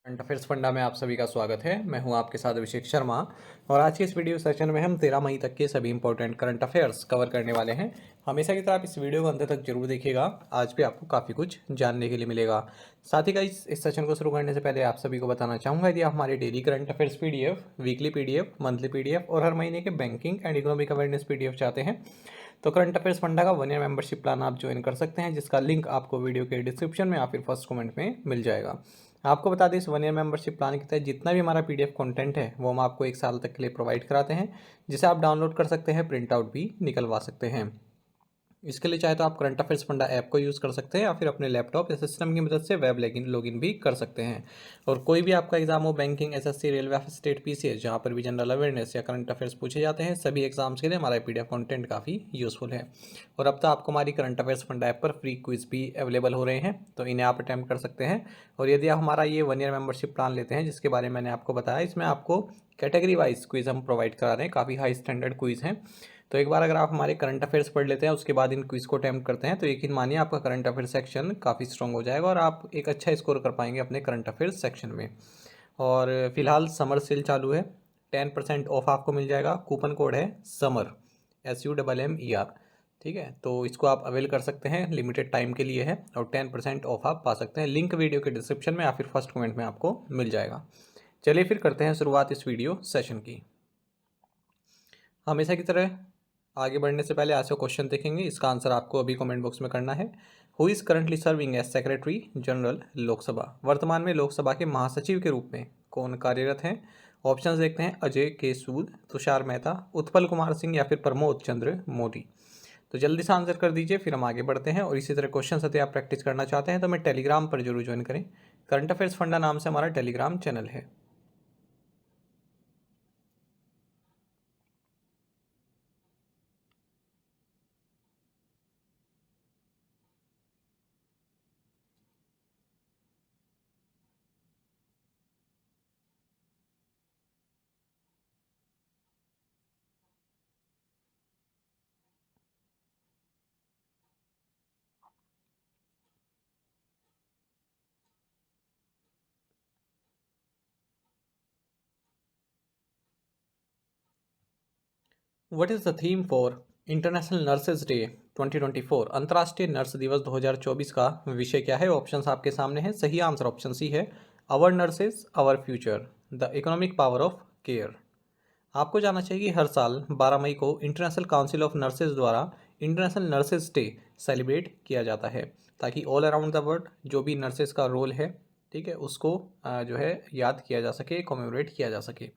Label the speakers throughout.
Speaker 1: Current affairs funda में आप सभी का स्वागत है। मैं हूं आपके साथ अभिषेक शर्मा और आज के इस वीडियो सेशन में हम 13 मई तक के सभी इंपॉर्टेंट करंट अफेयर्स कवर करने वाले हैं। हमेशा की तरह आप इस वीडियो को अंत तक जरूर देखिएगा। आज भी आपको काफ़ी कुछ जानने के लिए मिलेगा। साथ ही का इस सेशन को शुरू करने से पहले आप सभी को बताना चाहूँगा, यदि आप हमारे daily current affairs PDF, weekly PDF, monthly PDF और हर महीने के banking and economic awareness PDF चाहते हैं तो करंट अफेयर्स फंडा का 1 ईयर मेंबरशिप प्लान आप ज्वाइन कर सकते हैं, जिसका लिंक आपको वीडियो के डिस्क्रिप्शन में या फिर फर्स्ट कमेंट में मिल जाएगा। आपको बता दें, इस 1 ईयर मेंबरशिप प्लान के तहत जितना भी हमारा पीडीएफ कंटेंट है वो हम आपको 1 साल तक के लिए प्रोवाइड कराते हैं, जिसे आप डाउनलोड कर सकते हैं, प्रिंट आउट भी निकलवा सकते हैं। इसके लिए चाहे तो आप करंट अफेयर्स फंडा ऐप को यूज़ कर सकते हैं या फिर अपने लैपटॉप या सिस्टम की मदद से वेब लॉगिन भी कर सकते हैं। और कोई भी आपका एग्जाम हो, banking, SSC, railway, state, PCS, जहाँ पर भी जनरल अवेयरनेस या करंट अफेयर्स पूछे जाते हैं, सभी एग्जाम्स के लिए हमारा पीडीएफ कंटेंट काफ़ी यूजफुल है। और अब तो आपको हमारी करंट अफेयर्स फंडा ऐप पर फ्री क्विज भी अवेलेबल हो रहे हैं, तो इन्हें आप अटैम्प्ट कर सकते हैं। और यदि आप हमारा ये 1 ईयर मेंबरशिप प्लान लेते हैं, जिसके बारे में मैंने आपको बताया, इसमें आपको कैटेगरी वाइज क्विज हम प्रोवाइड करा रहे हैं, काफ़ी हाई स्टैंडर्ड क्विज हैं। तो एक बार अगर आप हमारे करंट अफेयर्स पढ़ लेते हैं, उसके बाद इन क्विज को अटैम्प्ट करते हैं, तो यकीन मानिए आपका करंट अफेयर सेक्शन काफ़ी स्ट्रॉन्ग हो जाएगा और आप एक अच्छा स्कोर कर पाएंगे अपने करंट अफेयर्स सेक्शन में। और फिलहाल समर सेल चालू है, 10% ऑफ आपको मिल जाएगा। कूपन कोड है समर, SUMMER। ठीक है, तो इसको आप अवेल कर सकते हैं, लिमिटेड टाइम के लिए है और 10% ऑफ आप पा सकते हैं। लिंक वीडियो के डिस्क्रिप्शन में या फिर फर्स्ट कमेंट में आपको मिल जाएगा। चलिए फिर करते हैं शुरुआत इस वीडियो सेशन की। हमेशा की तरह आगे बढ़ने से पहले आज का क्वेश्चन देखेंगे, इसका आंसर आपको अभी कमेंट बॉक्स में करना है। Who is currently serving as secretary general Lok Sabha? वर्तमान में लोकसभा के महासचिव के रूप में कौन कार्यरत हैं? ऑप्शंस देखते हैं, अजय के सूद, तुषार मेहता, उत्पल कुमार सिंह या फिर प्रमोद चंद्र मोदी। तो जल्दी से आंसर कर दीजिए, फिर हम आगे बढ़ते हैं। और इसी तरह क्वेश्चन यदि आप प्रैक्टिस करना चाहते हैं तो हमें टेलीग्राम पर जरूर ज्वाइन करें। करंट अफेयर्स फंडा नाम से हमारा टेलीग्राम चैनल है। What is the theme for international nurses day 2024? अंतर्राष्ट्रीय नर्स दिवस 2024 का विषय क्या है? ऑप्शंस आपके सामने हैं। सही आंसर ऑप्शन सी है, our nurses our future, the economic power of care. आपको जानना चाहिए कि हर साल 12 मई को इंटरनेशनल काउंसिल ऑफ नर्सेज द्वारा इंटरनेशनल नर्सेज डे सेलिब्रेट किया जाता है, ताकि ऑल अराउंड द वर्ल्ड जो भी नर्सेज का रोल है, ठीक है, उसको जो है याद किया जा सके, कॉमेमोरेट किया जा सके।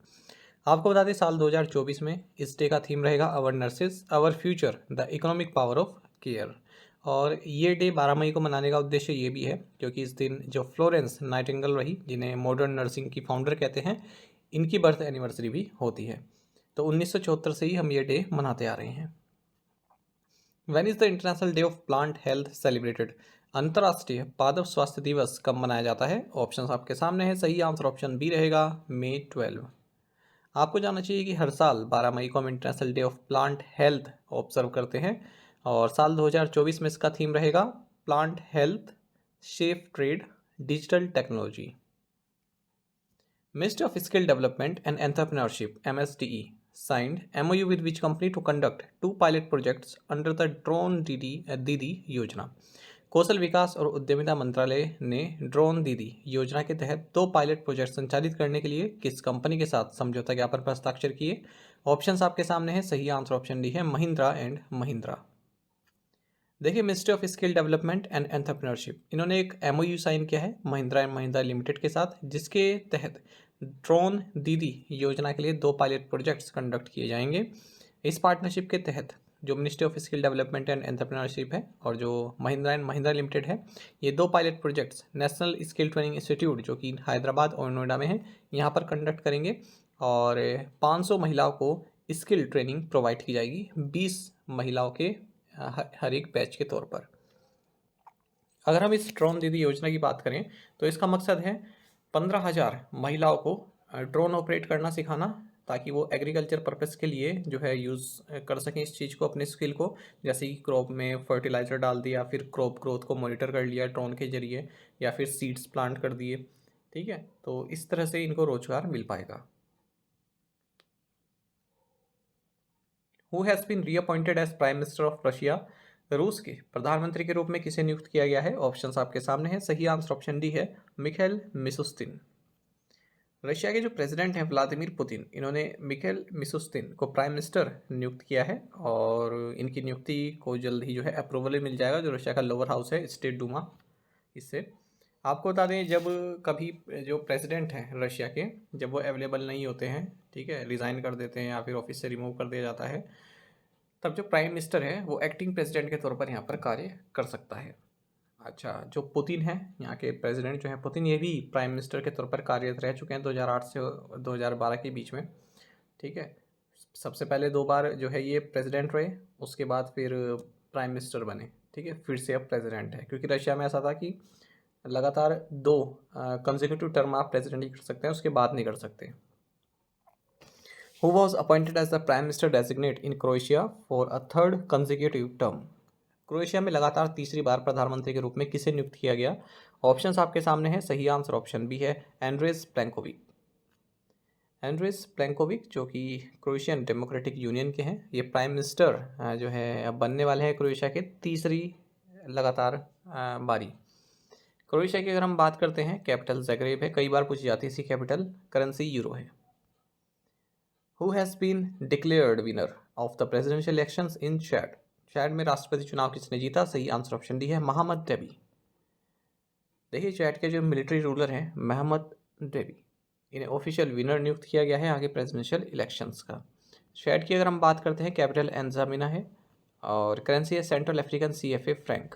Speaker 1: आपको बता दें, साल 2024 में इस डे का थीम रहेगा our nurses our future, the economic power of care. और ये डे 12 मई को मनाने का उद्देश्य ये भी है क्योंकि इस दिन जो फ्लोरेंस नाइटिंगेल रही, जिन्हें मॉडर्न नर्सिंग की फाउंडर कहते हैं, इनकी बर्थ एनिवर्सरी भी होती है। तो 1974 से ही हम ये डे मनाते आ रहे हैं। When is the international day of plant health celebrated? अंतर्राष्ट्रीय पादप स्वास्थ्य दिवस कब मनाया जाता है? ऑप्शंस आपके सामने हैं। सही आंसर ऑप्शन बी रहेगा, मई 12। आपको जानना चाहिए कि हर साल 12 मई को हम international day of plant health observe करते हैं और साल 2024 में इसका थीम रहेगा plant health, safe trade, digital technology. Ministry of Skill Development and Entrepreneurship (MSDE) signed MOU with which company to conduct 2 pilot projects under the drone दीदी योजना? कौशल विकास और उद्यमिता मंत्रालय ने ड्रोन दीदी योजना के तहत 2 पायलट प्रोजेक्ट संचालित करने के लिए किस कंपनी के साथ समझौता ज्ञापन पर हस्ताक्षर किए? ऑप्शंस आपके सामने हैं। सही आंसर ऑप्शन डी है, महिंद्रा एंड महिंद्रा। देखिए, ministry of skill development and entrepreneurship, इन्होंने एक MOU साइन किया है महिंद्रा एंड महिंद्रा लिमिटेड के साथ, जिसके तहत ड्रोन दीदी योजना के लिए 2 पायलट प्रोजेक्ट्स कंडक्ट किए जाएंगे। इस पार्टनरशिप के तहत जो ministry of skill development and entrepreneurship है और जो महिंद्रा एंड महिंद्रा लिमिटेड है, ये 2 pilot projects national skill training institute, जो कि हैदराबाद और नोएडा में है, यहाँ पर कंडक्ट करेंगे। और 500 महिलाओं को स्किल ट्रेनिंग प्रोवाइड की जाएगी, 20 महिलाओं के हर एक बैच के तौर पर। अगर हम इस ड्रोन दीदी योजना की बात करें तो इसका मकसद है 15,000 महिलाओं को ड्रोन ऑपरेट करना सिखाना, ताकि वो एग्रीकल्चर पर्पस के लिए जो है यूज़ कर सकें इस चीज़ को, अपने स्किल को। जैसे कि क्रॉप में फर्टिलाइज़र डाल दिया, फिर क्रॉप ग्रोथ को मॉनिटर कर लिया ड्रोन के जरिए, या फिर सीड्स प्लांट कर दिए, ठीक है, तो इस तरह से इनको रोजगार मिल पाएगा। Who has been reappointed as prime minister of Russia? रूस के प्रधानमंत्री के रूप में किसे नियुक्त किया गया है? ऑप्शंस आपके सामने हैं। सही आंसर ऑप्शन डी है, मिखाइल मिशुस्तिन। रशिया के जो प्रेसिडेंट हैं व्लादिमीर पुतिन, इन्होंने मिखाइल मिशुस्तिन को प्राइम मिनिस्टर नियुक्त किया है और इनकी नियुक्ति को जल्द ही जो है अप्रूवल मिल जाएगा, जो रशिया का लोअर हाउस है, स्टेट डूमा। इससे आपको बता दें, जब कभी जो प्रेसिडेंट हैं रशिया के, जब वो अवेलेबल नहीं होते हैं, ठीक है, रिज़ाइन कर देते हैं या फिर ऑफिस से रिमूव कर दिया जाता है, तब जो प्राइम मिनिस्टर है वो एक्टिंग प्रेसिडेंट के तौर पर यहाँ पर कार्य कर सकता है। अच्छा, जो पुतिन है, यहाँ के प्रेसिडेंट जो हैं पुतिन, ये भी प्राइम मिनिस्टर के तौर पर कार्यरत रह चुके हैं 2008 से 2012 के बीच में। ठीक है, सबसे पहले 2 बार जो है ये प्रेसिडेंट रहे, उसके बाद फिर प्राइम मिनिस्टर बने। ठीक है, फिर से अब प्रेसिडेंट है, क्योंकि रशिया में ऐसा था कि लगातार 2 कंसेक्यूटिव टर्म आप प्रेसिडेंट ही कर सकते हैं, उसके बाद नहीं कर सकते। Who was appointed as the Prime Minister designate in Croatia for a third consecutive term? Croatia में लगातार तीसरी बार प्रधानमंत्री के रूप में किसे नियुक्त किया गया? ऑप्शंस आपके सामने हैं। सही आंसर ऑप्शन बी है, एंड्रेस प्लेंकोविक। एंड्रेस प्लेंकोविक जो कि क्रोएशियन डेमोक्रेटिक यूनियन के हैं, ये प्राइम मिनिस्टर जो है अब बनने वाले हैं क्रोएशिया के तीसरी लगातार बारी। क्रोएशिया की अगर हम बात करते हैं, कैपिटल ज़ाग्रेब है, कई बार पूछी जाती है इसकी कैपिटल, करेंसी यूरो है। Who has been declared winner of the presidential elections in Chad? Chad में राष्ट्रपति चुनाव किसने जीता? सही आंसर ऑप्शन डी है, मोहम्मद डेबी। देखिए, चैड के जो मिलिट्री रूलर हैं मोहम्मद डेबी, इन्हें ऑफिशियल विनर नियुक्त किया गया है आगे प्रेसिडेंशियल इलेक्शंस का। चैड की अगर हम बात करते हैं, कैपिटल एनजामिना है और करेंसी है central African CFA Frank.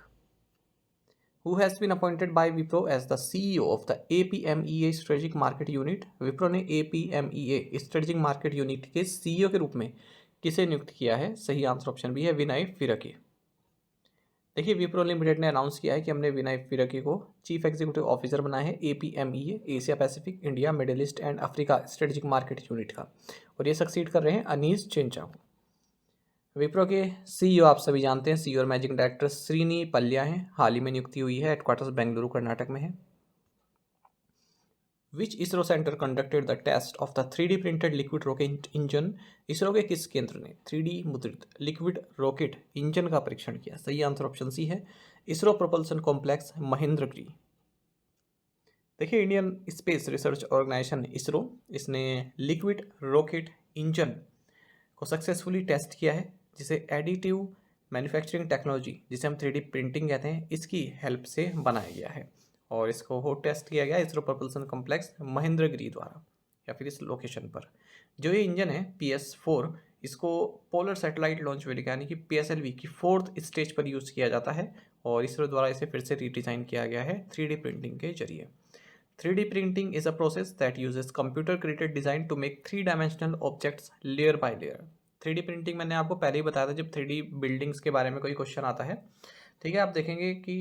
Speaker 1: Who has been appointed by Wipro as the CEO of the APMEA Strategic Market Unit? Wipro ने APMEA Strategic Market Unit के CEO के रूप में किसे नियुक्त किया है? सही आंसर ऑप्शन बी है, विनय फिरके। देखिए, विप्रो लिमिटेड ने अनाउंस किया है कि हमने विनय फिरके को चीफ एग्जीक्यूटिव ऑफिसर बनाया है APMEA Asia Pacific India middle east and Africa strategic market unit का, और ये सक्सीड कर रहे हैं अनीस चिंचा को। विप्रो के CEO आप सभी जानते हैं, CEO और मैनेजिंग डायरेक्टर श्रीनी पल्लिया हैं, हाल ही में नियुक्ति हुई है, हेडक्वार्टर्स बेंगलुरु कर्नाटक में है। Which ISRO centre conducted the test of the 3D printed liquid rocket engine? ISRO के किस केंद्र ने 3D मुद्रित लिक्विड रॉकेट इंजन का परीक्षण किया? सही आंसर ऑप्शन सी है, इसरो प्रोपल्सन कॉम्प्लेक्स महेंद्रगिरी। देखिए, Indian space research organisation ISRO, इसने लिक्विड रॉकेट इंजन को सक्सेसफुली टेस्ट किया है, जिसे एडिटिव मैन्युफैक्चरिंग टेक्नोलॉजी, जिसे हम 3D प्रिंटिंग कहते हैं, इसकी हेल्प से बनाया गया है और इसको हो टेस्ट किया गया इसरो प्रोपल्सन कॉम्प्लेक्स महेंद्रगिरी द्वारा या फिर इस लोकेशन पर। जो ये इंजन है PS4, इसको पोलर सैटेलाइट लॉन्च व्हीकल यानी कि PSLV की 4th स्टेज पर यूज़ किया जाता है और इसरो द्वारा इसे फिर से रीडिज़ाइन किया गया है 3D प्रिंटिंग के जरिए। 3D printing is a process that uses computer created design to make 3-dimensional objects layer by layer। 3D printing मैंने आपको पहले ही बताया था जब 3D बिल्डिंग्स के बारे में कोई क्वेश्चन आता है। ठीक है, आप देखेंगे कि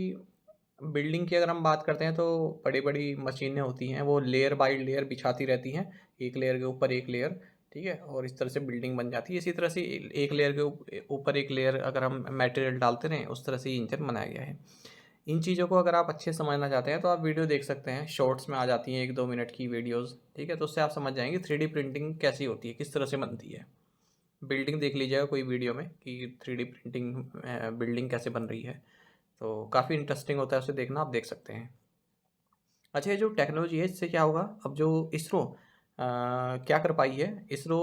Speaker 1: बिल्डिंग की अगर हम बात करते हैं तो बड़ी बड़ी मशीनें होती हैं, वो लेयर बाय लेयर बिछाती रहती हैं, एक लेयर के ऊपर एक लेयर। ठीक है, और इस तरह से बिल्डिंग बन जाती है। इसी तरह से एक लेयर के ऊपर एक लेयर अगर हम मटेरियल डालते रहें, उस तरह से ये इंजन बनाया गया है। इन चीज़ों को अगर आप अच्छे समझना चाहते हैं तो आप वीडियो देख सकते हैं, शॉर्ट्स में आ जाती हैं 1-2 मिनट की वीडियोस। ठीक है, तो उससे आप समझ जाएंगे 3D प्रिंटिंग कैसी होती है, किस तरह से बनती है। बिल्डिंग देख लीजिएगा कोई वीडियो में कि 3D प्रिंटिंग बिल्डिंग कैसे बन रही है, तो काफ़ी इंटरेस्टिंग होता है, उसे देखना आप देख सकते हैं। अच्छा, ये जो टेक्नोलॉजी है इससे क्या होगा, अब जो इसरो क्या कर पाई है, इसरो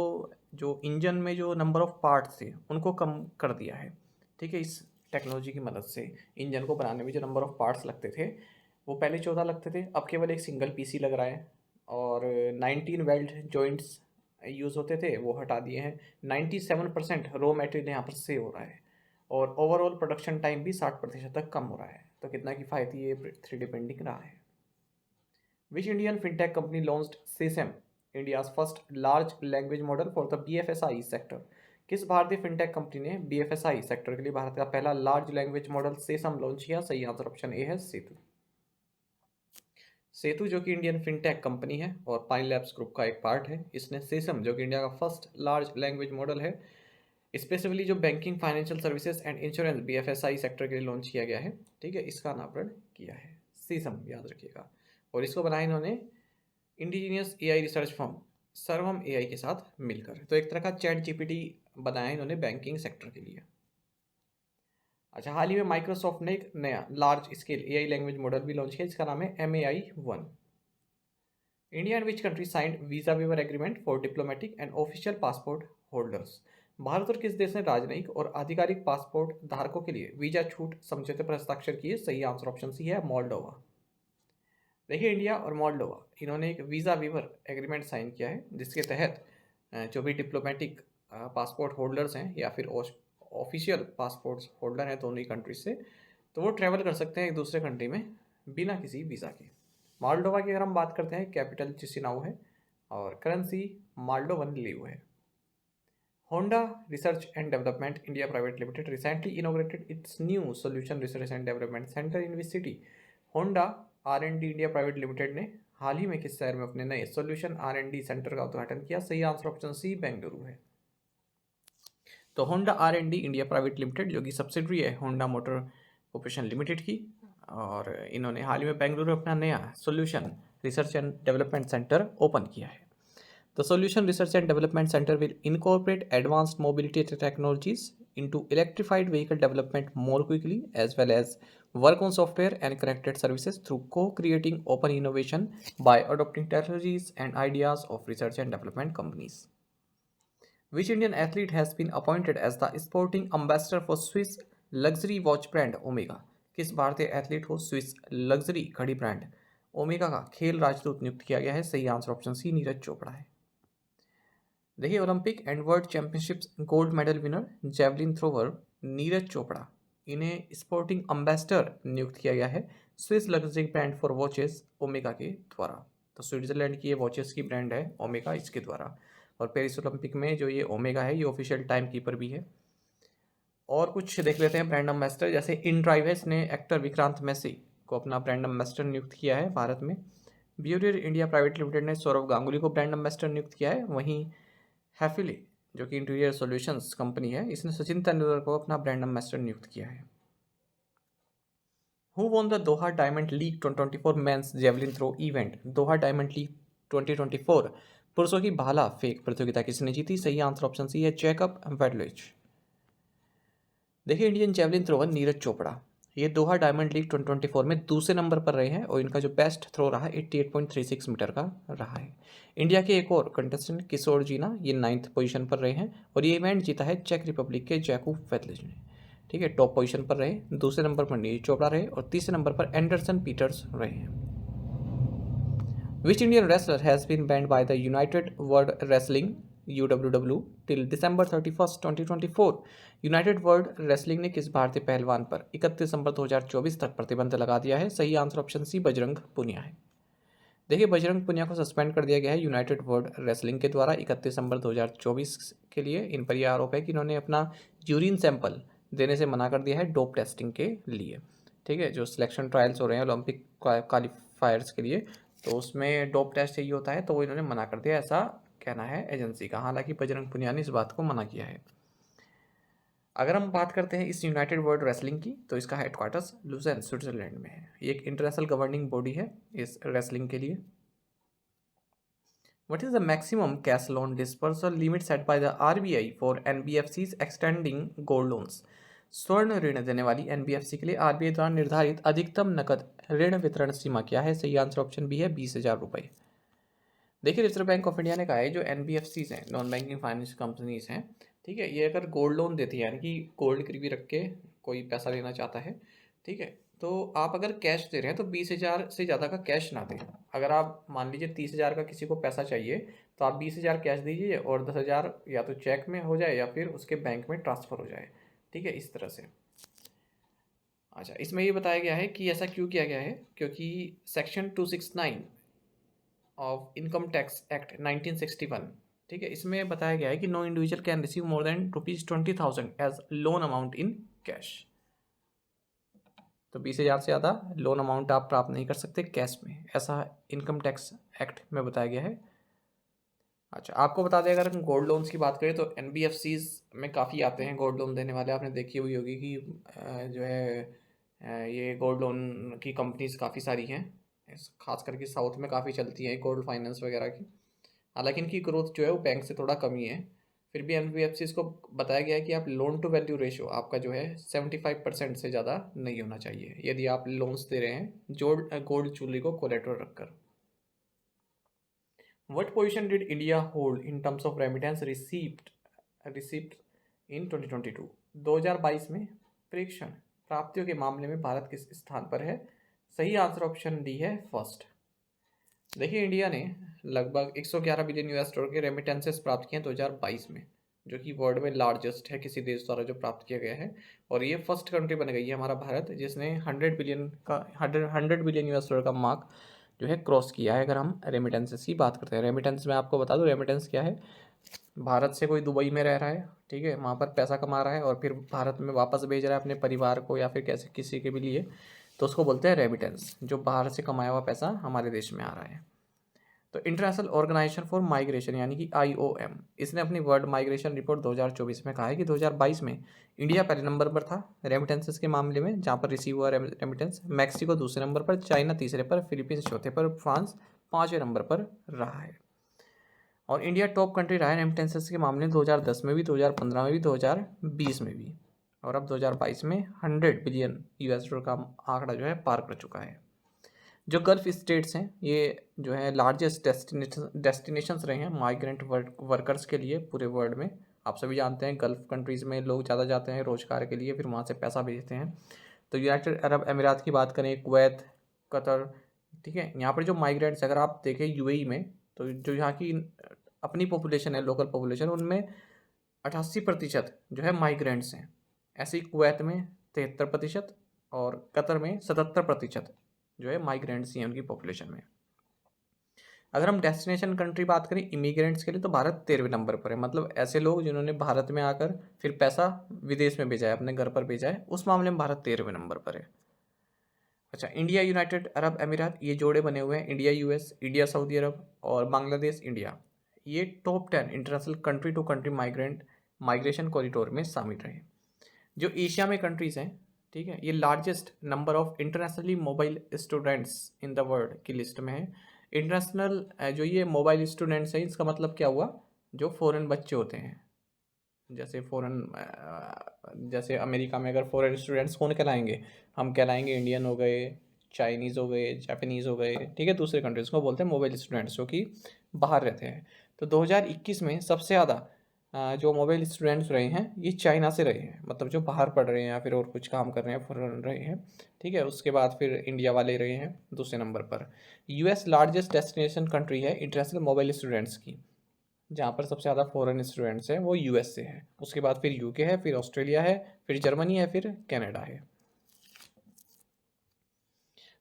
Speaker 1: जो इंजन में जो नंबर ऑफ पार्ट्स थे उनको कम कर दिया है। ठीक है, इस टेक्नोलॉजी की मदद से इंजन को बनाने में जो नंबर ऑफ पार्ट्स लगते थे वो पहले 14 लगते थे, अब केवल एक सिंगल पीसी लग रहा है। और 19 वेल्ड जॉइंट्स यूज़ होते थे, वो हटा दिए हैं। 97% रॉ मटेरियल यहाँ पर सेव हो रहा है और ओवरऑल प्रोडक्शन टाइम भी 60% तक कम हो रहा है। तो कितना किफ़ायती ये 3D प्रिंटिंग रहा है। Which Indian fintech company launched सेसम, India's first large language model for the BFSI sector? किस भारतीय फिनटेक कंपनी ने BFSI सेक्टर के लिए भारत का पहला लार्ज लैंग्वेज मॉडल सेसम लॉन्च किया? सही आंसर ऑप्शन ए है, सेतु। सेतु जो कि इंडियन फिनटेक कंपनी है और पाइन लैब्स ग्रुप का एक पार्ट है, इसने सेसम जो कि इंडिया का फर्स्ट लार्ज लैंग्वेज मॉडल है, स्पेसिफिकली जो banking, financial services and insurance BFSI sector के लिए लॉन्च किया गया है। ठीक है, इसका अनावरण किया है, सेसम याद रखिएगा। और इसको बनाया इन्होंने इंडिजीनियस एआई रिसर्च फर्म सर्वम एआई के साथ मिलकर। तो एक तरह का चैट जीपीटी बनाया है इन्होंने बैंकिंग सेक्टर के लिए। अच्छा, हाल ही में माइक्रोसॉफ्ट ने एक नया large scale AI language model भी लॉन्च किया जिसका नाम है MAI-1। India and which country signed visa waiver agreement for diplomatic and official passport holders. Bharat और किस देश ने राजनयिक और आधिकारिक पासपोर्ट धारकों के लिए वीजा छूट समझौते पर हस्ताक्षर किए? सही आंसर ऑप्शन सी है, मोल्डोवा। देखिए, इंडिया और मोल्डोवा इन्होंने एक वीज़ा वेवर एग्रीमेंट साइन किया है जिसके तहत जो भी डिप्लोमेटिक पासपोर्ट होल्डर्स हैं या फिर ऑफिशियल पासपोर्ट्स होल्डर हैं दोनों ही कंट्रीज से, तो वो ट्रैवल कर सकते हैं एक दूसरे कंट्री में बिना किसी वीज़ा के। मोल्डोवा की अगर हम बात करते हैं, कैपिटल चिसिनाउ है और करेंसी मोल्डोवन लीव है। Honda research and development India private limited recently inaugurated it's new solution research and development centre in which city? Honda R&D India private limited ने हाल ही में किस शहर में अपने नए सॉल्यूशन R&D सेंटर का उद्घाटन किया? सही आंसर ऑप्शन सी, बेंगलुरु है। तो Honda R&D India private limited जो कि सब्सिडरी है होंडा मोटर कॉर्पोरेशन लिमिटेड की, और इन्होंने हाल ही में बेंगलुरु में अपना नया solution research and development centre open किया है। The Solution Research and Development Center will incorporate advanced mobility technologies into electrified vehicle development more quickly, as well as work on software and connected services through co-creating open innovation by adopting technologies and ideas of research and development companies. Which Indian athlete has been appointed as the sporting ambassador for Swiss luxury watch brand Omega? किस भारतीय athlete को Swiss luxury घड़ी brand Omega का खेल राजदूत नियुक्त किया गया है? सही answer option C, Neeraj Chopra है। देखिए, Olympic and world championships gold medal winner javelin thrower Neeraj Chopra, इन्हें स्पोर्टिंग अम्बेसडर नियुक्त किया गया है Swiss luxury brand for watches Omega के द्वारा। तो स्विट्जरलैंड की ये वॉचेस की ब्रांड है ओमेगा, इसके द्वारा। और पेरिस ओलंपिक में जो ये ओमेगा है ये ऑफिशियल टाइम कीपर भी है। और कुछ देख लेते हैं ब्रांड अम्बेसडर। जैसे इन ड्राइवेस ने एक्टर विक्रांत मैसी को अपना ब्रांड अम्बेसडर नियुक्त किया है भारत में। ब्यूरियर इंडिया प्राइवेट लिमिटेड ने सौरव गांगुली को ब्रांड अम्बेसडर नियुक्त किया है। वहीं हैफिले जो कि इंटीरियर सॉल्यूशंस कंपनी है, इसने सचिन तेंदुलकर को अपना ब्रांड एम्बेसडर नियुक्त किया है। Who won the Doha Diamond League 2024 men's javelin throw event? Doha Diamond League 2024 पुरुषों की भाला फेंक प्रतियोगिता किसने जीती? सही आंसर ऑप्शन सी है, जैकब वेडलिच। देखिए, Indian javelin thrower Neeraj Chopra ये दोहा डायमंड लीग 2024 में दूसरे नंबर पर रहे हैं और इनका जो बेस्ट थ्रो रहा 88.36 मीटर का रहा है। इंडिया के एक और कंटेस्टेंट किशोर जीना ये 9th पोजीशन पर रहे हैं और ये इवेंट जीता है चेक रिपब्लिक के जैकूब वेटलिज ने। ठीक है, टॉप पोजीशन पर रहे। दूसरे नंबर पर नीरज चोपड़ा रहे और तीसरे नंबर पर एंडरसन पीटर्स रहे हैं। Which Indian wrestler has been banned by the United World Wrestling UWW till December 31, 2024? United World Wrestling ने किस भारतीय पहलवान पर 31 दिसंबर 2024 तक प्रतिबंध लगा दिया है? सही answer option C, Bajrang Punia है। देखिए, बजरंग पुनिया को सस्पेंड कर दिया गया है यूनाइटेड वर्ल्ड रेसलिंग के द्वारा 31 दिसंबर 2024 के लिए। इन पर यह आरोप है कि इन्होंने अपना यूरिन सैंपल देने से मना कर दिया है डोप टेस्टिंग के लिए। ठीक है, जो सिलेक्शन ट्रायल्स हो रहे हैं ओलंपिक क्वालिफायर्स के लिए, तो उसमें डोप टेस्ट चाहिए होता है, तो वो इन्होंने मना कर दिया, ऐसा कहना है एजेंसी का। हालांकि बजरंग पुनिया ने इस बात को मना किया है। अगर हम बात करते हैं इस यूनाइटेड वर्ल्ड रेसलिंग की, तो इसका हेडक्वार्टर्स लुसेन स्विट्जरलैंड में है। ये एक इंटरनेशनल गवर्निंग बॉडी है इस रेसलिंग के लिए। What is the maximum cash loan dispersal limit set by the RBI for NBFCs extending gold loans? स्वर्ण ऋण देने वाली NBFC के लिए RBI द्वारा निर्धारित अधिकतम नकद ऋण वितरण सीमा क्या है? सही आंसर ऑप्शन बी है, 20,000 रुपये। देखिए, रिजर्व बैंक ऑफ इंडिया ने कहा है जो NBFCs हैं, नॉन बैंकिंग फाइनेंस कंपनीज हैं, ठीक है, ये अगर गोल्ड लोन देती है यानी कि गोल्ड गिरवी रख के कोई पैसा लेना चाहता है, ठीक है, तो आप अगर कैश दे रहे हैं तो 20,000 से ज़्यादा का कैश ना दें। अगर आप मान लीजिए 30,000 का किसी को पैसा चाहिए तो आप 20,000 कैश दीजिए और 10,000 या तो चेक में हो जाए या फिर उसके बैंक में ट्रांसफ़र हो जाए। ठीक है, इस तरह से। अच्छा, इसमें ये बताया गया है कि ऐसा क्यों किया गया है, क्योंकि section 269 of income tax act 1961, ठीक है, इसमें बताया गया है कि no individual can receive more than ₹20,000 as loan amount in cash. तो 20,000 से ज़्यादा लोन अमाउंट आप प्राप्त नहीं कर सकते कैश में, ऐसा इनकम टैक्स एक्ट में बताया गया है। अच्छा, आपको बता दें, अगर हम गोल्ड लोन्स की बात करें तो NBFCs में काफ़ी आते हैं गोल्ड लोन देने वाले। आपने देखी हुई होगी कि जो है ये गोल्ड लोन की कंपनीज काफ़ी सारी हैं खास करके साउथ में काफ़ी चलती है गोल्ड फाइनेंस वगैरह की। हालांकि इनकी ग्रोथ जो है वो बैंक से थोड़ा कम ही है। फिर भी एनबीएफसी को बताया गया है कि आप लोन टू वैल्यू रेशियो आपका जो है 75% से ज़्यादा नहीं होना चाहिए यदि आप लोन्स दे रहे हैं गोल्ड ज्वेलरी को कोलेटरल रखकर। What position did India hold in terms of remittance receipt in 2022? 2022 में प्रेषण प्राप्तियों के मामले में भारत किस स्थान पर है? सही आंसर ऑप्शन डी है फर्स्ट। देखिए इंडिया ने लगभग 111 बिलियन यूएस डॉलर के रेमिटेंसेस प्राप्त किए हैं 2022 में, जो कि वर्ल्ड में लार्जेस्ट है किसी देश द्वारा जो प्राप्त किया गया है। और ये फर्स्ट कंट्री बन गई है हमारा भारत जिसने 100 बिलियन यूएस डॉलर का मार्क जो है क्रॉस किया है। अगर हम रेमिटेंसेस की बात करते हैं, रेमिटेंस में आपको बता दूं रेमिटेंस क्या है। भारत से कोई दुबई में रह रहा है, ठीक है, वहाँ पर पैसा कमा रहा है और फिर भारत में वापस भेज रहा है अपने परिवार को या फिर कैसे किसी के भी लिए, तो उसको बोलते हैं रेमिटेंस, जो बाहर से कमाया हुआ पैसा हमारे देश में आ रहा है। तो इंटरनेशनल ऑर्गेनाइजेशन फॉर माइग्रेशन यानी कि IOM, इसने अपनी वर्ल्ड माइग्रेशन रिपोर्ट 2024 में कहा है कि 2022 में इंडिया पहले नंबर पर था रेमिटेंसेस के मामले में, जहाँ पर रिसीव हुआ रेमिटेंस। मैक्सिको दूसरे नंबर पर, चाइना तीसरे पर, फिलीपींस चौथे पर, फ्रांस पाँचवें नंबर पर रहा है। और इंडिया टॉप कंट्री रहा है रेमिटेंसेस के मामले में 2010 में भी, 2015 में भी, 2020 में भी। और अब 2022 में 100 बिलियन यूएस डॉलर का आंकड़ा जो है पार कर चुका है। जो गल्फ स्टेट्स हैं ये जो है लार्जेस्ट डेस्टिनेशंस रहे हैं माइग्रेंट वर्कर्स के लिए पूरे वर्ल्ड में। आप सभी जानते हैं गल्फ कंट्रीज़ में लोग ज़्यादा जाते हैं रोज़गार के लिए, फिर वहाँ से पैसा भेजते हैं। तो यूनाइटेड अरब अमीरात की बात करें, कुवैत, कतर, ठीक है, यहाँ पर जो माइग्रेंट्स अगर आप देखें UAE में, तो जो यहाँ की अपनी पॉपुलेशन है, लोकल पॉपुलेशन, उनमें 88% जो है माइग्रेंट्स हैं। ऐसे ही कुवैत में 73% और कतर में 77% जो है माइग्रेंट्स ही हैं उनकी पॉपुलेशन में। अगर हम डेस्टिनेशन कंट्री बात करें इमिग्रेंट्स के लिए, तो भारत 13वें नंबर पर है। मतलब ऐसे लोग जिन्होंने भारत में आकर फिर पैसा विदेश में भेजा है, अपने घर पर भेजा है, उस मामले में भारत 13वें नंबर पर है। अच्छा, इंडिया यूनाइटेड अरब अमीरात, ये जोड़े बने हुए हैं, India US, India Saudi Arabia और बांग्लादेश इंडिया, ये top 10 international country to country migration corridor में शामिल रहे। जो एशिया में कंट्रीज़ हैं, ठीक है, ये largest number of internationally mobile students in the world की लिस्ट में है। इंटरनेशनल जो ये मोबाइल स्टूडेंट्स हैं, इसका मतलब क्या हुआ, जो फॉरेन बच्चे होते हैं, जैसे अमेरिका में अगर फॉरेन स्टूडेंट्स कौन कहलाएंगे, हम कहलाएंगे इंडियन हो गए, चाइनीज़ हो गए, जापानीज़ हो गए, ठीक है, दूसरे कंट्रीज़ को बोलते हैं मोबाइल स्टूडेंट्स जो कि बाहर रहते हैं। तो 2021 में सबसे ज़्यादा जो मोबाइल स्टूडेंट्स रहे हैं ये चाइना से रहे हैं, मतलब जो बाहर पढ़ रहे हैं या फिर और कुछ काम कर रहे हैं, फॉरेन रहे हैं, ठीक है। उसके बाद फिर इंडिया वाले रहे हैं दूसरे नंबर पर। US लार्जेस्ट डेस्टिनेशन कंट्री है इंटरनेशनल मोबाइल स्टूडेंट्स की, जहाँ पर सबसे ज़्यादा फॉरेन स्टूडेंट्स हैं वो US से है। उसके बाद फिर UK है, फिर ऑस्ट्रेलिया है, फिर जर्मनी है, फिर कनाडा है।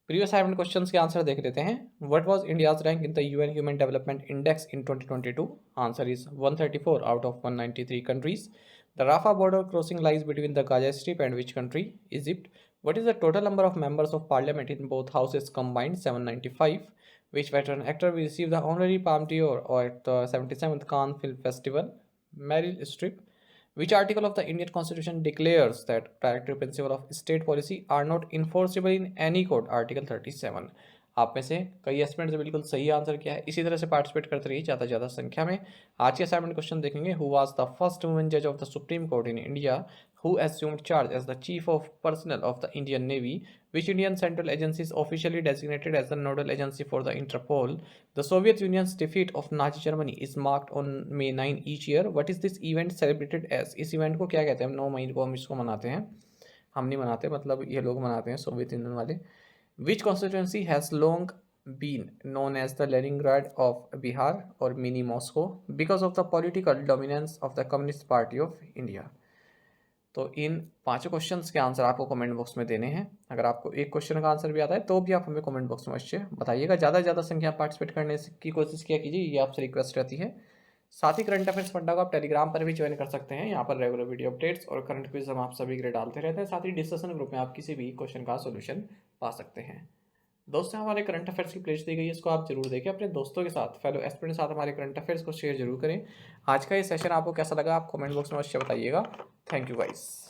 Speaker 1: प्रीवियस असाइनमेंट क्वेश्चंस के आंसर देख लेते हैं। What was India's rank in the UN human development index in 2022? Answer is 134 out of 193 countries. The Rafah border crossing lies between the Gaza Strip and which country? Egypt. What is the total number of members of parliament in both houses combined? 795. Which veteran actor will receive the honorary Palme d'Or or at the 77th Cannes Film Festival? Meryl Streep. Which article of the Indian Constitution declares that directive principle of state policy are not enforceable in any court? Article 37. आप में से कई aspirants बिल्कुल सही answer किया है। इसी तरह से पार्टिसिपेट करते रहिए ज़्यादा से ज़्यादा संख्या में। आज के असाइनमेंट क्वेश्चन देखेंगे। Who was the first women जज of the supreme court in India? Who assumed charge as the Chief of Personnel of the Indian Navy? Which Indian central agency is officially designated as the nodal agency for the Interpol? The Soviet Union's defeat of Nazi Germany is marked on May 9 each year. What is this event celebrated as? इस event को क्या कहते हैं? 9 मई को हम इसको मनाते हैं, हम नहीं मनाते, मतलब ये लोग मनाते हैं सोवियत यूनियन वाले। Which constituency has long been known as the Leningrad of Bihar or mini Moscow because of the political dominance of the Communist Party of India? तो इन पांचों क्वेश्चंस के आंसर आपको कमेंट बॉक्स में देने हैं। अगर आपको एक क्वेश्चन का आंसर भी आता है तो भी आप हमें कमेंट बॉक्स में अवश्य बताइएगा। ज़्यादा से ज़्यादा संख्या पार्टिसिपेट करने की कोशिश किया कीजिए, ये आपसे रिक्वेस्ट रहती है। साथ ही करंट अफेयर्स पढ़ना को आप टेलीग्राम पर भी ज्वाइन कर सकते हैं। यहाँ पर रेगुलर वीडियो अपडेट्स और करंट क्विज हम आप सभी के लिए डालते रहते हैं। साथ ही डिस्कशन ग्रुप में आप किसी भी क्वेश्चन का सोल्यूशन पा सकते हैं। दोस्तों, हमारे करंट अफेयर्स की प्लेलिस्ट दी गई है, इसको आप जरूर देखें, अपने दोस्तों के साथ, फेलो एस्पिरेंट के साथ हमारे करंट अफेयर्स को शेयर जरूर करें। आज का ये सेशन आपको कैसा लगा आप कमेंट बॉक्स में अवश्य बताइएगा। Thank you guys.